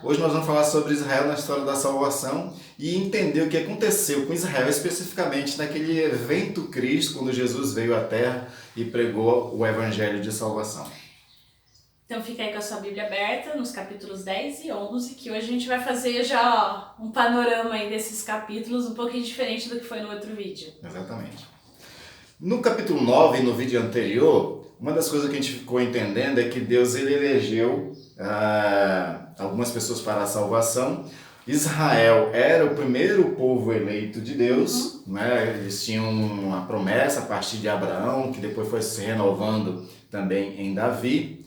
Hoje nós vamos falar sobre Israel na história da salvação e entender o que aconteceu com Israel, especificamente naquele evento Cristo, quando Jesus veio à Terra e pregou o Evangelho de salvação. Então fica aí com a sua Bíblia aberta nos capítulos 10 e 11, que hoje a gente vai fazer já um panorama aí desses capítulos um pouquinho diferente do que foi no outro vídeo. Exatamente. No capítulo 9, no vídeo anterior, uma das coisas que a gente ficou entendendo é que Deus ele elegeu algumas pessoas para a salvação. Israel era o primeiro povo eleito de Deus, né? Eles tinham uma promessa a partir de Abraão, que depois foi se renovando também em Davi.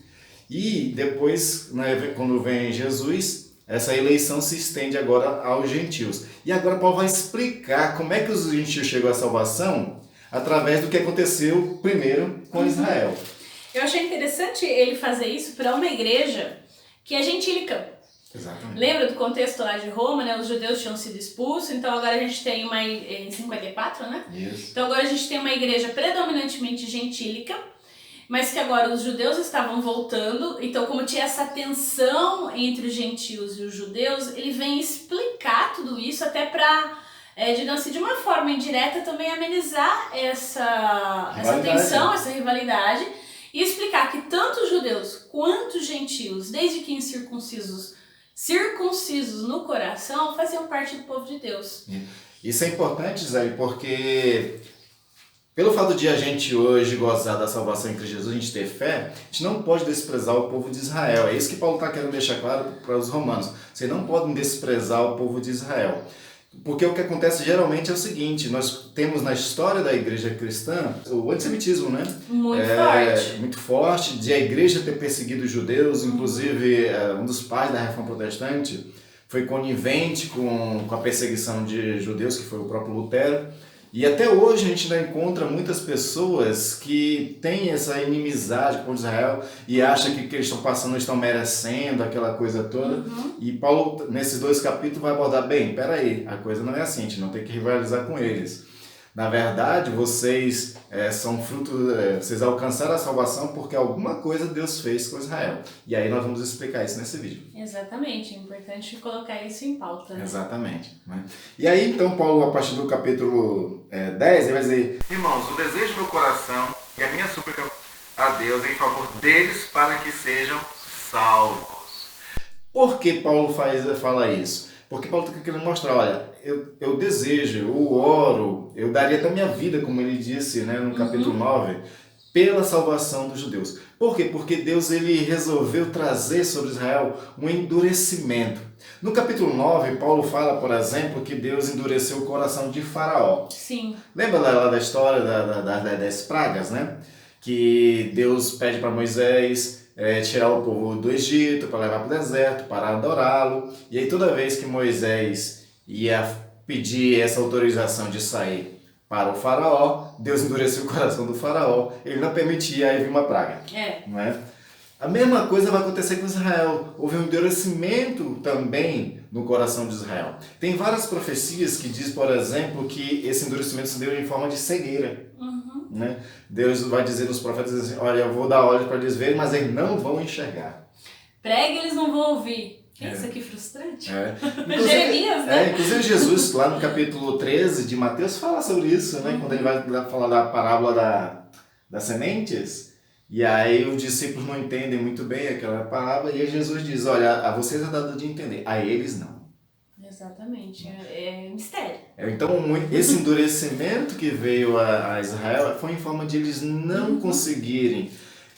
E depois, né, quando vem Jesus, essa eleição se estende agora aos gentios. E agora Paulo vai explicar como é que os gentios chegou à salvação através do que aconteceu primeiro com Israel. Eu achei interessante ele fazer isso para uma igreja que é gentílica. Exatamente. Lembra do contexto lá de Roma, né? Os judeus tinham sido expulsos, então agora a gente tem em 54, né? Isso. Então agora a gente tem uma igreja predominantemente gentílica, mas que agora os judeus estavam voltando, então como tinha essa tensão entre os gentios e os judeus, ele vem explicar tudo isso até para, digamos assim, de uma forma indireta também amenizar essa tensão, essa rivalidade, e explicar que tanto os judeus quanto os gentios, desde que incircuncisos no coração, faziam parte do povo de Deus. Isso é importante, Zé, porque pelo fato de a gente hoje gozar da salvação em Cristo Jesus, a gente ter fé, a gente não pode desprezar o povo de Israel. É isso que Paulo está querendo deixar claro para os romanos. Vocês não podem desprezar o povo de Israel. Porque o que acontece geralmente é o seguinte, nós temos na história da igreja cristã o antissemitismo, né? Muito forte, de a igreja ter perseguido os judeus, inclusive um dos pais da Reforma Protestante foi conivente com a perseguição de judeus, que foi o próprio Lutero. E até hoje a gente ainda encontra muitas pessoas que têm essa inimizade com Israel e acham que o que eles estão passando estão merecendo, aquela coisa toda. E Paulo, nesses 2 capítulos, vai abordar, bem, peraí, a coisa não é assim, a gente não tem que rivalizar com eles. Na verdade, vocês são fruto, vocês alcançaram a salvação porque alguma coisa Deus fez com Israel. E aí nós vamos explicar isso nesse vídeo. Exatamente, é importante colocar isso em pauta. Né? Exatamente. Né? E aí então Paulo, a partir do capítulo 10, ele vai dizer: irmãos, o desejo do meu coração e a minha súplica a Deus em favor deles para que sejam salvos. Por que Paulo fala isso? Porque Paulo está querendo mostrar, olha, eu desejo, eu oro, eu daria até minha vida, como ele disse, né, no capítulo 9, pela salvação dos judeus. Por quê? Porque Deus ele resolveu trazer sobre Israel um endurecimento. No capítulo 9, Paulo fala, por exemplo, que Deus endureceu o coração de Faraó. Sim. Lembra lá da história das 10 pragas, né? Que Deus pede para Moisés tirar o povo do Egito para levar para o deserto, para adorá-lo. E aí toda vez que Moisés ia pedir essa autorização de sair para o faraó, Deus endureceu o coração do faraó, ele não permitia aí vir uma praga. Não é? A mesma coisa vai acontecer com Israel. Houve um endurecimento também no coração de Israel. Tem várias profecias que diz, por exemplo, que esse endurecimento se deu em forma de cegueira. Né? Deus vai dizer nos profetas assim, olha, eu vou dar olhos para eles verem, mas eles não vão enxergar. Pregue, eles não vão ouvir. Isso aqui frustrante. Jeremias, né? Inclusive Jesus, lá no capítulo 13 de Mateus, fala sobre isso, né? Quando ele vai falar da parábola das sementes, e aí os discípulos não entendem muito bem aquela parábola, e aí Jesus diz, olha, a vocês é dado de entender, a eles não. Exatamente, é mistério. Então, esse endurecimento que veio a Israel foi em forma de eles não conseguirem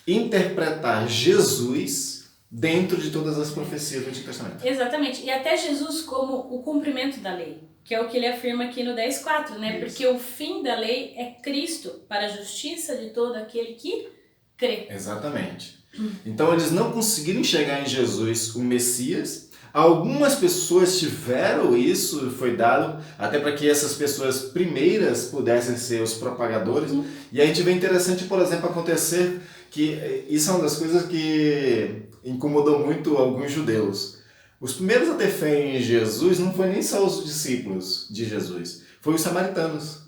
interpretar Jesus dentro de todas as profecias do Antigo Testamento. Exatamente, e até Jesus como o cumprimento da lei, que é o que ele afirma aqui no 10:4, né? Isso. Porque o fim da lei é Cristo, para a justiça de todo aquele que crê. Exatamente. Então, eles não conseguiram enxergar em Jesus o Messias. Algumas pessoas tiveram isso, foi dado até para que essas pessoas primeiras pudessem ser os propagadores. E a gente vê interessante, por exemplo, acontecer que isso é uma das coisas que incomodou muito alguns judeus. Os primeiros a ter fé em Jesus não foi nem só os discípulos de Jesus, foi os samaritanos.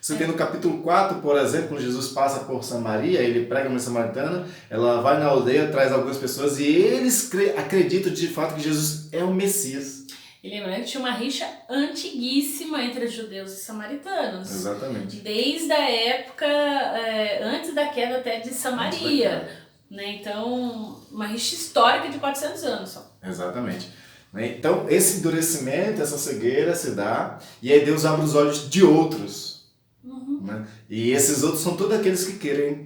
Você tem no capítulo 4, por exemplo, quando Jesus passa por Samaria, ele prega uma samaritana, ela vai na aldeia, traz algumas pessoas e eles acreditam de fato que Jesus é o Messias. E lembrando que tinha uma rixa antiguíssima entre os judeus e samaritanos. Exatamente. Desde a época, antes da queda até de Samaria. Né? Então, uma rixa histórica de 400 anos só. Exatamente. Então, esse endurecimento, essa cegueira se dá, e aí Deus abre os olhos de outros. Né? E esses outros são todos aqueles que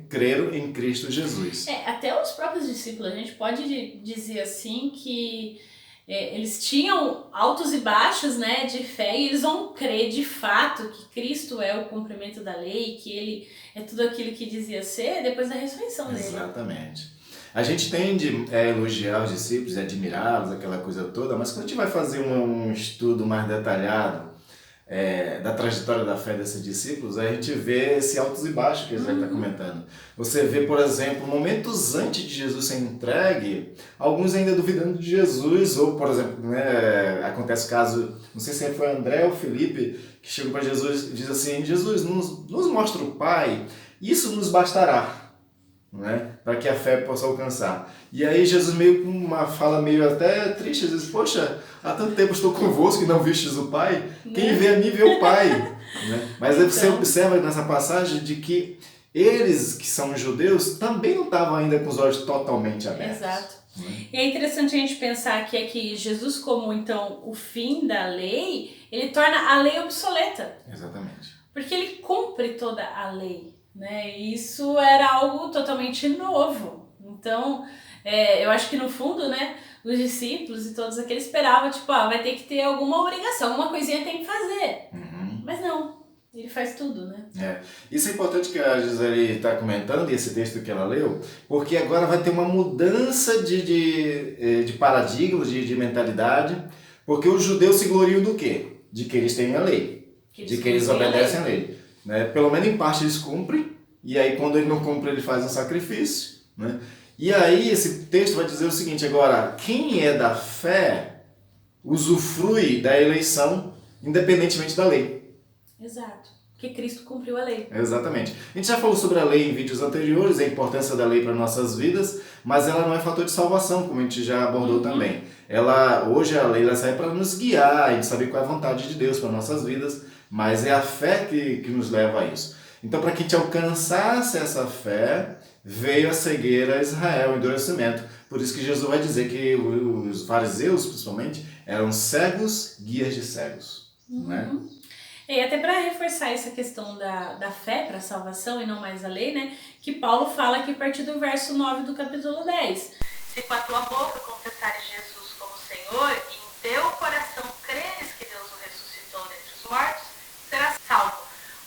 creram em Cristo Jesus. Até os próprios discípulos, a gente pode dizer assim que eles tinham altos e baixos, né, de fé, e eles vão crer de fato que Cristo é o cumprimento da lei, que ele é tudo aquilo que dizia ser depois da ressurreição dele. Exatamente. A gente tende a elogiar os discípulos, admirá-los, aquela coisa toda, mas quando a gente vai fazer um estudo mais detalhado da trajetória da fé desses discípulos, a gente vê esse altos e baixos que eles vai estar comentando. Você vê, por exemplo, momentos antes de Jesus ser entregue, alguns ainda duvidando de Jesus, ou, por exemplo, né, acontece o caso, não sei se foi André ou Felipe, que chegou para Jesus e diz assim: Jesus, nos mostra o Pai, isso nos bastará. Né, para que a fé possa alcançar. E aí Jesus meio com uma fala meio até triste, diz: poxa, há tanto tempo estou convosco e não vistes o Pai, quem vê a mim vê o Pai. Né? Mas aí você observa nessa passagem de que eles que são judeus também não estavam ainda com os olhos totalmente abertos. Exato. E é interessante a gente pensar que aqui Jesus, como então o fim da lei, ele torna a lei obsoleta. Exatamente. Porque ele cumpre toda a lei. Né? E isso era algo totalmente novo. Então, eu acho que no fundo, né, os discípulos e todos aqueles esperavam, tipo, vai ter que ter alguma obrigação, alguma coisinha tem que fazer. Mas não, ele faz tudo, né? Isso é importante que a Gisele está comentando, esse texto que ela leu, porque agora vai ter uma mudança de paradigma, de mentalidade, porque os judeus se gloriam do quê? De que eles têm a lei, de que eles obedecem a lei. Né? Pelo menos em parte eles cumprem, e aí quando ele não cumpre ele faz um sacrifício. Né? E aí esse texto vai dizer o seguinte: agora, quem é da fé usufrui da eleição independentemente da lei. Exato, porque Cristo cumpriu a lei. Exatamente. A gente já falou sobre a lei em vídeos anteriores, a importância da lei para nossas vidas, mas ela não é fator de salvação, como a gente já abordou também. Hoje a lei ela serve para nos guiar, a gente saber qual é a vontade de Deus para nossas vidas, mas é a fé que nos leva a isso. Então, para que a gente alcançasse essa fé, veio a cegueira a Israel, o endurecimento. Por isso que Jesus vai dizer que os fariseus, principalmente, eram cegos, guias de cegos. Né? E até para reforçar essa questão da fé para a salvação e não mais a lei, né, que Paulo fala aqui a partir do verso 9 do capítulo 10. Se com a tua boca confessares Jesus como Senhor e em teu coração creres que Deus o ressuscitou dentre os mortos, serás salvo,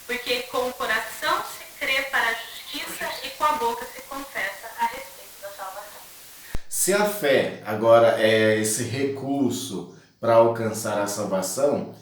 porque com o coração se crê para a justiça e com a boca se confessa a respeito da salvação. Se a fé agora é esse recurso para alcançar a salvação,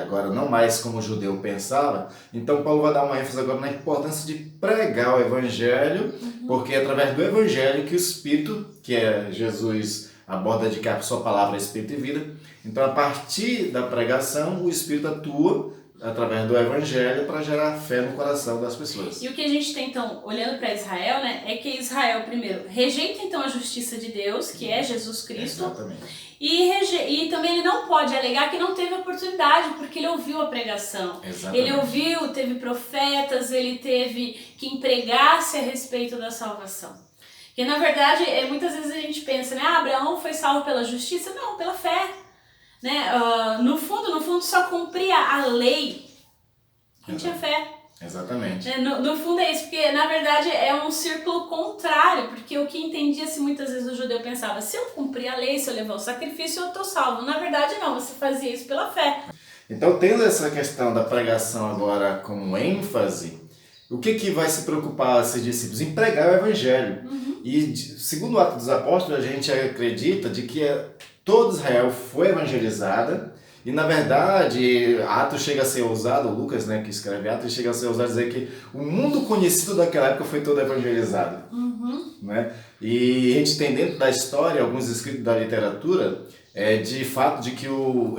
agora não mais como o judeu pensava, então Paulo vai dar uma ênfase agora na importância de pregar o Evangelho, porque é através do Evangelho que o Espírito, que é Jesus, aborda de que a sua palavra é Espírito e vida. Então, a partir da pregação, o Espírito atua através do Evangelho para gerar fé no coração das pessoas. E o que a gente tem, então, olhando para Israel, né, é que Israel, primeiro, rejeita, então, a justiça de Deus, que é Jesus Cristo. Exatamente. E também ele não pode alegar que não teve oportunidade, porque ele ouviu a pregação. Exatamente. Ele ouviu, teve profetas, ele teve quem pregasse a respeito da salvação. Porque, na verdade, muitas vezes a gente pensa, né, Abraão foi salvo pela justiça? Não, pela fé. Né? No fundo, só cumpria a lei quem tinha fé. Exatamente. No fundo é isso, porque na verdade é um círculo contrário, porque o que entendia-se muitas vezes o judeu pensava: se eu cumprir a lei, se eu levar o sacrifício, eu estou salvo. Na verdade não, você fazia isso pela fé. Então, tendo essa questão da pregação agora como ênfase, o que vai se preocupar esses discípulos? Em pregar o Evangelho. E segundo o Atos dos Apóstolos, a gente acredita de que todo Israel foi evangelizada. E, na verdade, Atos chega a ser ousado, Lucas, né, que escreve Atos, chega a ser ousado dizer que o mundo conhecido daquela época foi todo evangelizado. Né? E a gente tem dentro da história, alguns escritos da literatura, de fato de que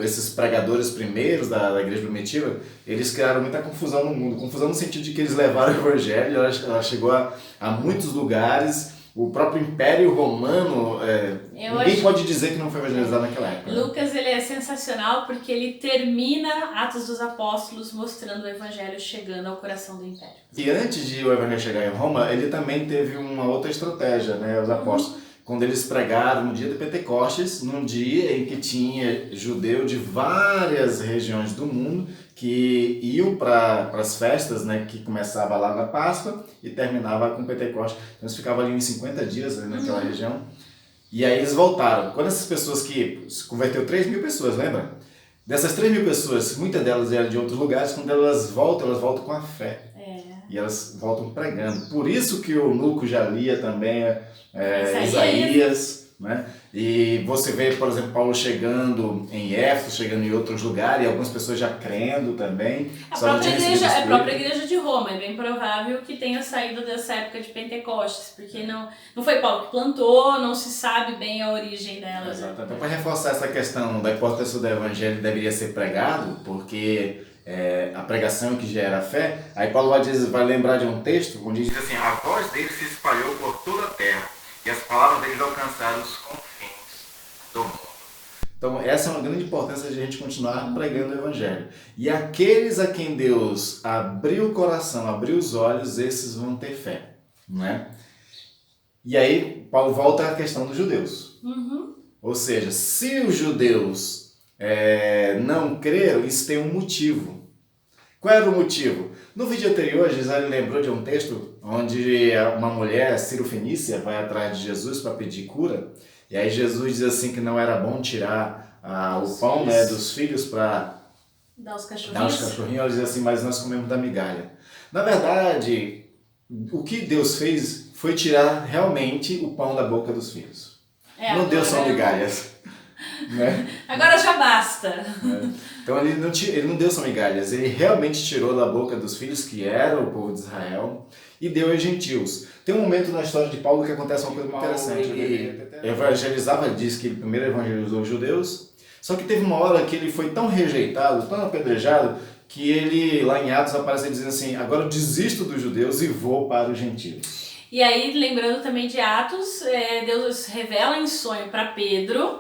esses pregadores primeiros da igreja primitiva, eles criaram muita confusão no mundo. Confusão no sentido de que eles levaram o evangelho, ela chegou a muitos lugares. O próprio Império Romano, ninguém pode dizer que não foi evangelizado naquela época. Né? Lucas, ele é sensacional porque ele termina Atos dos Apóstolos mostrando o evangelho chegando ao coração do Império. E antes de o evangelho chegar em Roma, ele também teve uma outra estratégia, né, os apóstolos. Quando eles pregaram no dia de Pentecostes, num dia em que tinha judeu de várias regiões do mundo que iam para as festas, né, que começava lá na Páscoa e terminava com Pentecostes. Então eles ficavam ali uns 50 dias ali naquela região. E aí eles voltaram. Quando essas pessoas que se converteu 3.000 pessoas, lembra? Dessas 3.000 pessoas, muitas delas eram de outros lugares, quando elas voltam com a fé. E elas voltam pregando. Por isso que o Nuco já lia também Isaías, né? E você vê, por exemplo, Paulo chegando em Éfeso, chegando em outros lugares, e algumas pessoas já crendo também. A própria igreja de Roma, é bem provável que tenha saído dessa época de Pentecostes, porque não foi Paulo que plantou, não se sabe bem a origem dela. Exato. Então, para reforçar essa questão da importância do evangelho deveria ser pregado, porque a pregação que gera a fé, aí Paulo vai lembrar de um texto onde diz assim: a voz dele se espalhou por toda a terra e as palavras dele alcançaram os confins do mundo. Então essa é uma grande importância de a gente continuar pregando o evangelho. E aqueles a quem Deus abriu o coração, abriu os olhos, esses vão ter fé, né? E aí Paulo volta à questão dos judeus. Ou seja, se os judeus não creram, isso tem um motivo. Qual era o motivo? No vídeo anterior, a Gisele lembrou de um texto onde uma mulher cirofenícia vai atrás de Jesus para pedir cura. E aí Jesus diz assim que não era bom tirar o pão, né, dos filhos para dar os cachorrinhos. Ela diz assim, mas nós comemos da migalha. Na verdade, o que Deus fez foi tirar realmente o pão da boca dos filhos. Não deu só migalhas. Né? Agora já basta. Então ele não deu só migalhas, ele realmente tirou da boca dos filhos, que era o povo de Israel, e deu aos gentios. Tem um momento na história de Paulo que acontece uma coisa muito interessante. Ele evangelizava, ele diz que ele primeiro evangelizou os judeus, só que teve uma hora que ele foi tão rejeitado, tão apedrejado, que ele, lá em Atos, aparece dizendo assim: agora eu desisto dos judeus e vou para os gentios. E aí, lembrando também de Atos, Deus revela em sonho para Pedro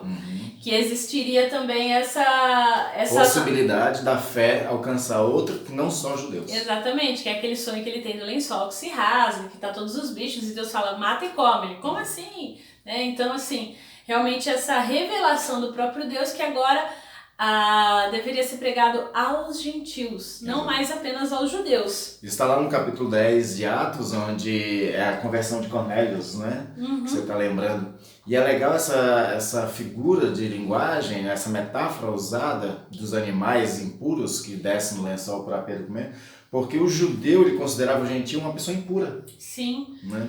que existiria também essa possibilidade da fé alcançar outro que não só judeus. Exatamente, que é aquele sonho que ele tem do lençol que se rasga, que tá todos os bichos, e Deus fala, mata e come. Ele, como assim? Então, assim, realmente essa revelação do próprio Deus que agora deveria ser pregado aos gentios, não mais apenas aos judeus. Está lá no capítulo 10 de Atos, onde é a conversão de Cornélios, né? Que você está lembrando. E é legal essa figura de linguagem, essa metáfora usada dos animais impuros que descem no lençol para Pedro comer, porque o judeu ele considerava o gentio uma pessoa impura. Sim. Né?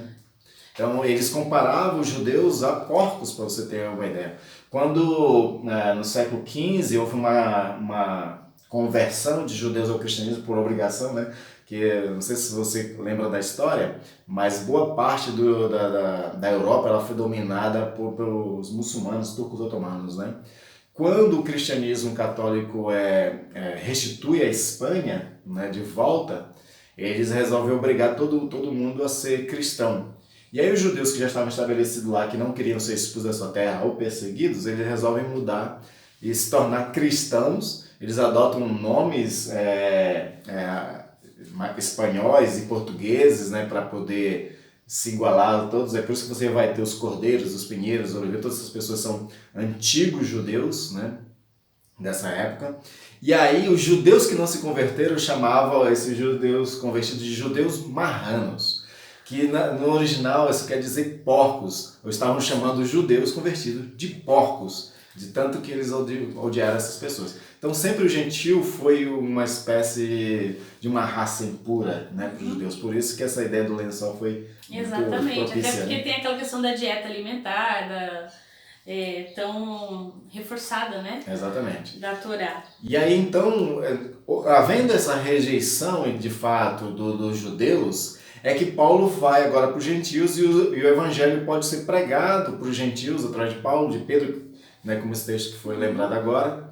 Então eles comparavam os judeus a porcos, para você ter uma ideia. Quando no século XV houve uma conversão de judeus ao cristianismo por obrigação, né? Que não sei se você lembra da história, mas boa parte da Europa ela foi dominada pelos muçulmanos, turcos otomanos, né? Quando o cristianismo católico restitui a Espanha, né, de volta, eles resolvem obrigar todo mundo a ser cristão. E aí os judeus que já estavam estabelecidos lá, que não queriam ser expulsos da sua terra ou perseguidos, eles resolvem mudar e se tornar cristãos. Eles adotam nomes espanhóis e portugueses, né, para poder se igualar a todos. É por isso que você vai ter os cordeiros, os pinheiros, os oliveiras, todas essas pessoas são antigos judeus, né, dessa época. E aí os judeus que não se converteram chamavam esses judeus convertidos de judeus marranos, que no original isso quer dizer porcos, ou estavam chamando os judeus convertidos de porcos, de tanto que eles odiaram essas pessoas. Então sempre o gentio foi uma espécie de uma raça impura, né, para os judeus. Por isso que essa ideia do lençol foi exatamente, muito propícia, até porque né? tem aquela questão da dieta alimentar, tão reforçada, né? Exatamente. Da Torá. E aí então, havendo essa rejeição de fato dos judeus, é que Paulo vai agora para os gentios e o evangelho pode ser pregado para os gentios através de Paulo, de Pedro, né, como esse texto que foi lembrado agora.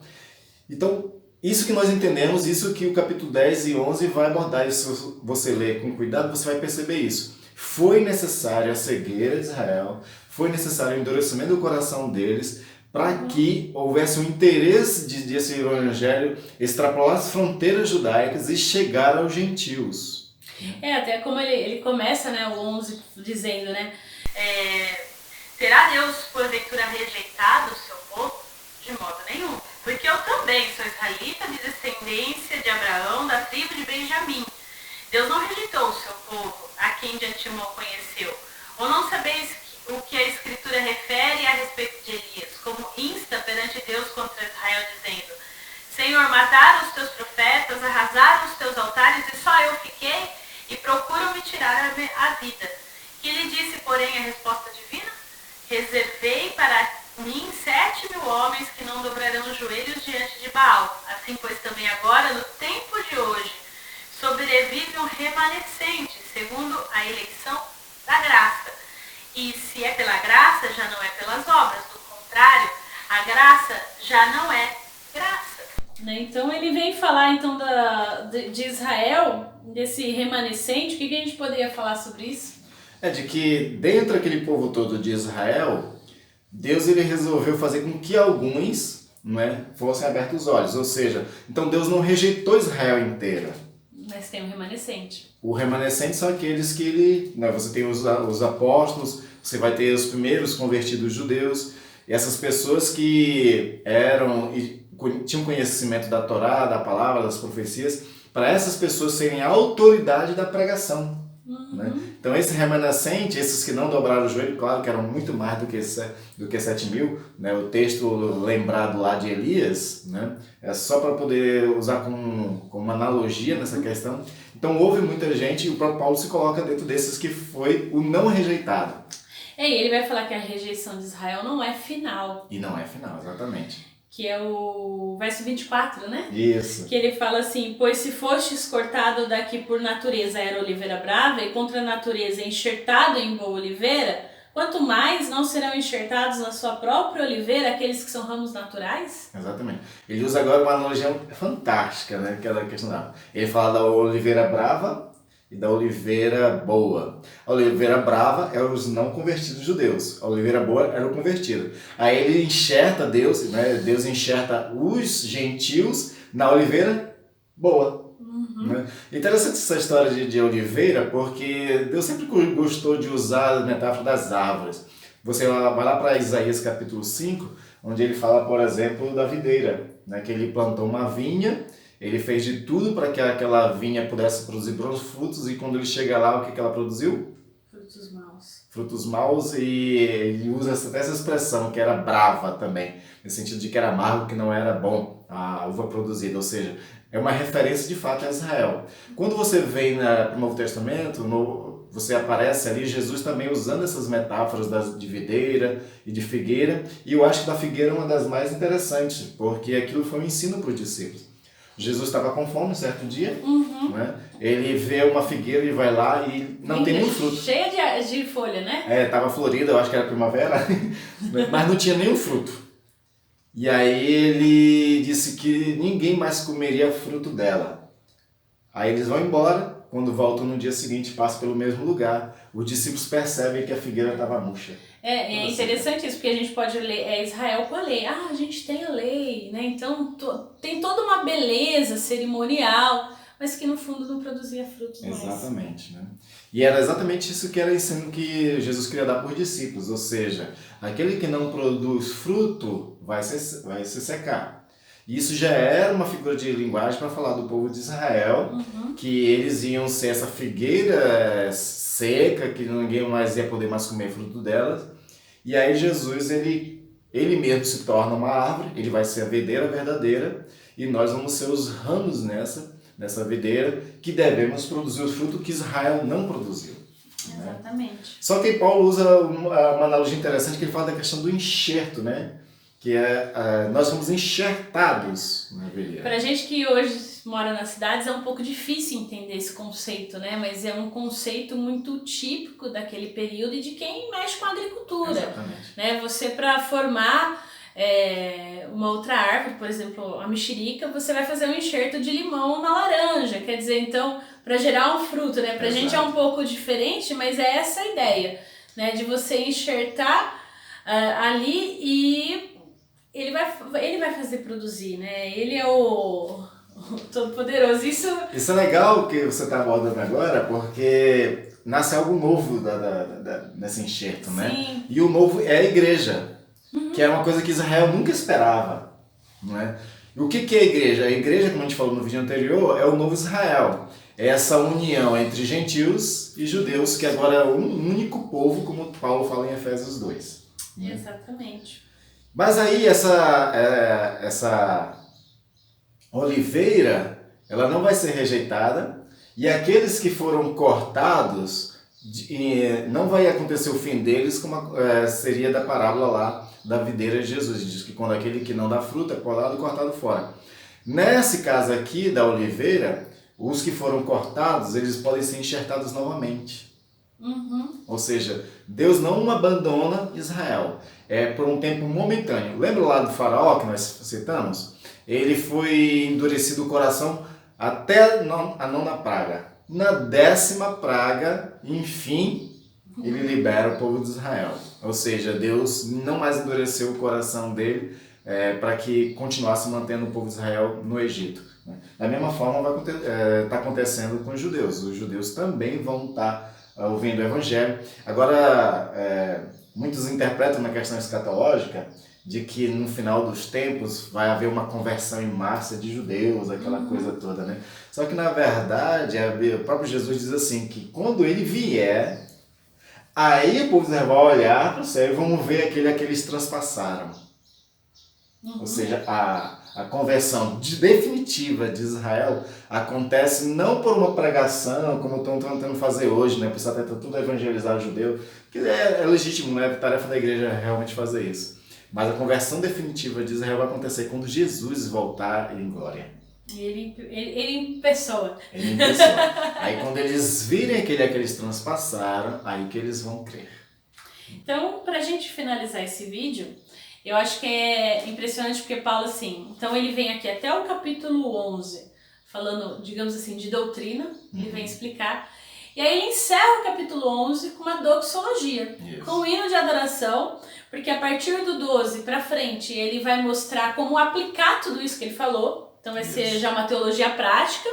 Então, isso que nós entendemos, isso que o capítulo 10 e 11 vai abordar, e se você ler com cuidado, você vai perceber isso. Foi necessário a cegueira de Israel, foi necessário o endurecimento do coração deles, para que houvesse um interesse de esse evangelho extrapolar as fronteiras judaicas e chegar aos gentios. Até como ele começa, né, o 11 dizendo, né, terá Deus porventura rejeitado o seu povo? De modo nenhum, porque eu também sou israelita de descendência de Abraão, da tribo de Benjamim. Deus não rejeitou o seu povo, a quem de antemão conheceu. Ou não sabeis o que a Escritura refere a respeito de Elias, como insta perante Deus contra Israel, dizendo: Senhor, mataram os teus profetas, arrasaram os teus altares, e só eu fiquei, e procuram me tirar a vida. Que lhe disse, porém, a resposta divina? Reservei para mim 7.000 homens que não dobrarão os joelhos diante de Baal. Assim, pois, também agora, no tempo de hoje, sobrevive um remanescente, segundo a eleição da graça. E se é pela graça, já não é pelas obras. Do contrário, a graça já não é graça. Então ele vem falar então de Israel, desse remanescente. O que a gente poderia falar sobre isso? De que dentro daquele povo todo de Israel, Deus ele resolveu fazer com que alguns, não é, fossem abertos os olhos. Ou seja, então Deus não rejeitou Israel inteira. Mas tem um remanescente. O remanescente são aqueles que ele... Né, você tem os apóstolos, você vai ter os primeiros convertidos judeus, e essas pessoas que eram e tinham conhecimento da Torá, da palavra, das profecias, para essas pessoas serem a autoridade da pregação. Né? Então esse remanescente, esses que não dobraram o joelho, claro que eram muito mais do que 7.000, né? O texto lembrado lá de Elias, né? É só para poder usar como uma analogia nessa questão. Então houve muita gente, e o próprio Paulo se coloca dentro desses que foi o não rejeitado. E ele vai falar que a rejeição de Israel não é final. E não é final, exatamente. Que é o verso 24, né? Isso. Que ele fala assim: pois se fostes cortado daqui por natureza era oliveira brava, e contra a natureza enxertado em boa oliveira, quanto mais não serão enxertados na sua própria oliveira aqueles que são ramos naturais? Exatamente. Ele usa agora uma analogia fantástica, né? Que é da questão da... Ele fala da oliveira brava e da oliveira boa. A oliveira brava é os não convertidos judeus. A oliveira boa era o convertido. Aí ele enxerta Deus, né? Deus enxerta os gentios na oliveira boa. Né? Interessante essa história de oliveira, porque Deus sempre gostou de usar a metáfora das árvores. Você vai lá para Isaías capítulo 5, onde ele fala, por exemplo, da videira, né? Que ele plantou uma vinha. Ele fez de tudo para que aquela vinha pudesse produzir bons frutos, e quando ele chega lá, o que ela produziu? Frutos maus. Frutos maus, e ele usa até essa expressão, que era brava também, no sentido de que era amargo, que não era bom a uva produzida, ou seja, é uma referência de fato a Israel. Quando você vem no Novo Testamento, você aparece ali Jesus também usando essas metáforas de videira e de figueira, e eu acho que da figueira é uma das mais interessantes, porque aquilo foi um ensino para os discípulos. Jesus estava com fome um certo dia, né? Ele vê uma figueira e vai lá e não tem nenhum fruto. Cheia de folha, né? Estava florida, eu acho que era primavera, mas não tinha nenhum fruto. E aí ele disse que ninguém mais comeria fruto dela. Aí eles vão embora, quando voltam no dia seguinte, passam pelo mesmo lugar, os discípulos percebem que a figueira estava murcha. É interessante isso, porque a gente pode ler Israel com a lei. Ah, a gente tem a lei, né? Então tem toda uma beleza cerimonial, mas que no fundo não produzia frutos mais. Exatamente, né? E era exatamente isso que era o ensino que Jesus queria dar para os discípulos, ou seja, aquele que não produz fruto vai se secar. E isso já era uma figura de linguagem para falar do povo de Israel, que eles iam ser essa figueira seca, que ninguém mais ia poder mais comer fruto delas. E aí Jesus, ele mesmo se torna uma árvore, ele vai ser a videira verdadeira, e nós vamos ser os ramos nessa videira, que devemos produzir o fruto que Israel não produziu. Exatamente. Né? Só que Paulo usa uma analogia interessante, que ele fala da questão do enxerto, né? Que nós somos enxertados na videira. Pra gente que hoje mora nas cidades é um pouco difícil entender esse conceito, né? Mas é um conceito muito típico daquele período e de quem mexe com a agricultura. Exatamente. Né? Você, para formar uma outra árvore, por exemplo, a mexerica, você vai fazer um enxerto de limão na laranja. Quer dizer, então, para gerar um fruto, né? Pra gente é um pouco diferente, mas é essa a ideia, né? De você enxertar ali e ele vai fazer produzir, né? Ele é o Todo-Poderoso. Isso é legal que você está abordando agora, porque nasce algo novo nesse enxerto, né? Sim. E o novo é a igreja, que é uma coisa que Israel nunca esperava, não é? E o que é a igreja? A igreja, como a gente falou no vídeo anterior, é o novo Israel. É essa união entre gentios e judeus, que agora é um único povo, como Paulo fala em Efésios 2. Né? Exatamente. Mas aí essa oliveira, ela não vai ser rejeitada, e aqueles que foram cortados, não vai acontecer o fim deles como seria da parábola lá da videira de Jesus. Diz que quando aquele que não dá fruta é colado e cortado fora. Nesse caso aqui da oliveira, os que foram cortados, eles podem ser enxertados novamente. Ou seja, Deus não abandona Israel. É por um tempo momentâneo. Lembra lá do faraó que nós citamos? Ele foi endurecido o coração até a nona praga. Na 10ª praga, enfim, ele libera o povo de Israel. Ou seja, Deus não mais endureceu o coração dele para que continuasse mantendo o povo de Israel no Egito. Da mesma forma está acontecendo com os judeus. Os judeus também vão estar ouvindo o Evangelho. Agora, muitos interpretam na questão escatológica de que no final dos tempos vai haver uma conversão em massa de judeus, aquela coisa toda, né? Só que na verdade, o próprio Jesus diz assim, que quando ele vier, aí o povo de Israel vai olhar para o céu e vão ver aquele que eles transpassaram. Ou seja, a conversão definitiva de Israel acontece não por uma pregação, como estão tentando fazer hoje, né? O pessoal tenta tudo evangelizar o judeu, que é legítimo, né? É tarefa da igreja realmente fazer isso. Mas a conversão definitiva de Israel vai acontecer quando Jesus voltar em glória. Ele em pessoa. Ele em pessoa. Aí quando eles virem aquele que eles transpassaram, aí que eles vão crer. Então, pra gente finalizar esse vídeo, eu acho que é impressionante porque Paulo, assim, então ele vem aqui até o capítulo 11, falando, digamos assim, de doutrina, ele vem explicar, e aí ele encerra o capítulo 11 com uma doxologia, com um hino de adoração, porque a partir do 12 pra frente ele vai mostrar como aplicar tudo isso que ele falou, então vai ser já uma teologia prática,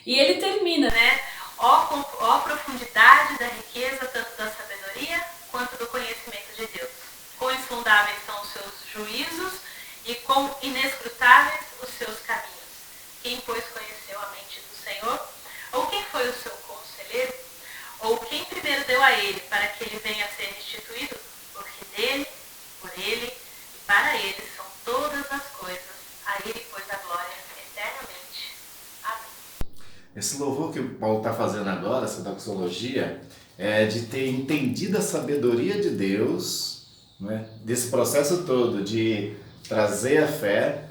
e ele termina, né? Ó profundidade da riqueza, tanto da sabedoria quanto do conhecimento de Deus. Quão insondáveis são os seus juízos e quão inescrutáveis os seus caminhos. Quem, pois, conheceu a mente do Senhor? Ou quem foi o seu conselheiro? Ou quem primeiro deu a ele para que ele venha a ser restituído? Porque dele, por ele e para ele são todas as coisas. A ele, pois, a glória eternamente. Amém. Esse louvor que o Paulo está fazendo agora, essa doxologia, é de ter entendido a sabedoria de Deus, né? Desse processo todo de trazer a fé,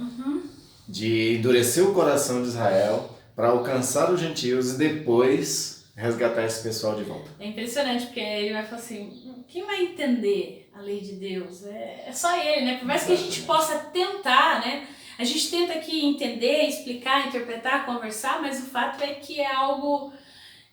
de endurecer o coração de Israel para alcançar os gentios e depois resgatar esse pessoal de volta. É impressionante porque ele vai falar assim, quem vai entender a lei de Deus? É só ele, né? Por mais que a gente possa tentar, né? A gente tenta aqui entender, explicar, interpretar, conversar, mas o fato é que é algo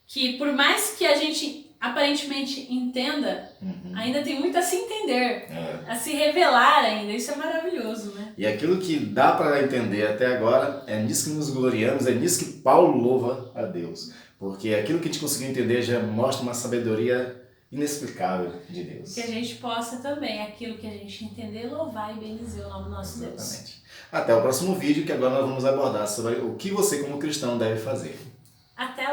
que por mais que a gente aparentemente entenda, ainda tem muito a se entender, a se revelar ainda. Isso é maravilhoso, né? E aquilo que dá para entender até agora, é nisso que nos gloriamos, é nisso que Paulo louva a Deus. Porque aquilo que a gente conseguiu entender já mostra uma sabedoria inexplicável de Deus. Que a gente possa também, aquilo que a gente entender, louvar e bendizer o nome do nosso Deus. Exatamente. Até o próximo vídeo, que agora nós vamos abordar sobre o que você como cristão deve fazer. Até